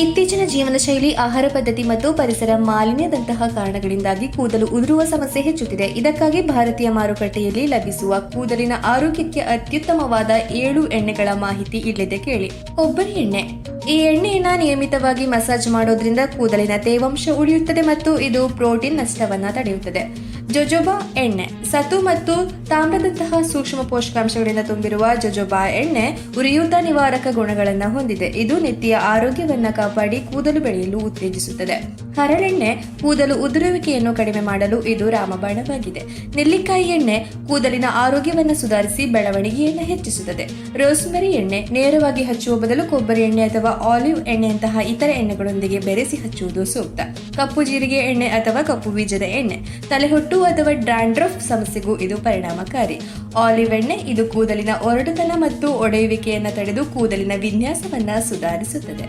ಇತ್ತೀಚಿನ ಜೀವನ ಶೈಲಿ, ಆಹಾರ ಪದ್ಧತಿ ಮತ್ತು ಪರಿಸರ ಮಾಲಿನ್ಯದಂತಹ ಕಾರಣಗಳಿಂದಾಗಿ ಕೂದಲು ಉದುರುವ ಸಮಸ್ಯೆ ಹೆಚ್ಚುತ್ತಿದೆ. ಇದಕ್ಕಾಗಿ ಭಾರತೀಯ ಮಾರುಕಟ್ಟೆಯಲ್ಲಿ ಲಭಿಸುವ ಕೂದಲಿನ ಆರೋಗ್ಯಕ್ಕೆ ಅತ್ಯುತ್ತಮವಾದ 7 ಎಣ್ಣೆಗಳ ಮಾಹಿತಿ ಇಲ್ಲಿದೆ ಕೇಳಿ. ಕೊಬ್ಬರಿ ಎಣ್ಣೆ. ಈ ಎಣ್ಣೆಯನ್ನ ನಿಯಮಿತವಾಗಿ ಮಸಾಜ್ ಮಾಡೋದ್ರಿಂದ ಕೂದಲಿನ ತೇವಾಂಶ ಉಳಿಯುತ್ತದೆ ಮತ್ತು ಇದು ಪ್ರೋಟೀನ್ ನಷ್ಟವನ್ನ ತಡೆಯುತ್ತದೆ. ಜೊಜೋಬಾ ಎಣ್ಣೆ. ಸತು ಮತ್ತು ತಾಮ್ರದಂತಹ ಸೂಕ್ಷ್ಮ ಪೋಷಕಾಂಶಗಳಿಂದ ತುಂಬಿರುವ ಜೊಜೋಬಾ ಎಣ್ಣೆ ಉರಿಯೂತ ನಿವಾರಕ ಗುಣಗಳನ್ನು ಹೊಂದಿದೆ. ಇದು ನೆತ್ತಿಯ ಆರೋಗ್ಯವನ್ನ ಕಾಪಾಡಿ ಕೂದಲು ಬೆಳೆಯಲು ಉತ್ತೇಜಿಸುತ್ತದೆ. ಹರಳೆಣ್ಣೆ. ಕೂದಲು ಉದುರುವಿಕೆಯನ್ನು ಕಡಿಮೆ ಮಾಡಲು ಇದು ರಾಮಬಾಣವಾಗಿದೆ. ನೆಲ್ಲಿಕಾಯಿ ಎಣ್ಣೆ ಕೂದಲಿನ ಆರೋಗ್ಯವನ್ನು ಸುಧಾರಿಸಿ ಬೆಳವಣಿಗೆಯನ್ನು ಹೆಚ್ಚಿಸುತ್ತದೆ. ರೋಸ್ಮೆರಿ ಎಣ್ಣೆ. ನೇರವಾಗಿ ಹಚ್ಚುವ ಬದಲು ಕೊಬ್ಬರಿ ಎಣ್ಣೆ ಅಥವಾ ಆಲಿವ್ ಎಣ್ಣೆಯಂತಹ ಇತರ ಎಣ್ಣೆಗಳೊಂದಿಗೆ ಬೆರೆಸಿ ಹಚ್ಚುವುದು ಸೂಕ್ತ. ಕಪ್ಪು ಜೀರಿಗೆ ಎಣ್ಣೆ ಅಥವಾ ಕಪ್ಪು ಬೀಜದ ಎಣ್ಣೆ. ತಲೆಹೊಟ್ಟು ಅಥವಾ ಡ್ಯಾಂಡ್ರಫ್ ಸಮಸ್ಯೆಗೂ ಇದು ಪರಿಣಾಮಕಾರಿ. ಆಲಿವ್ ಎಣ್ಣೆ. ಇದು ಕೂದಲಿನ ಒರಟುತನ ಮತ್ತು ಒಡೆಯುವಿಕೆಯನ್ನು ತಡೆದು ಕೂದಲಿನ ವಿನ್ಯಾಸವನ್ನ ಸುಧಾರಿಸುತ್ತದೆ.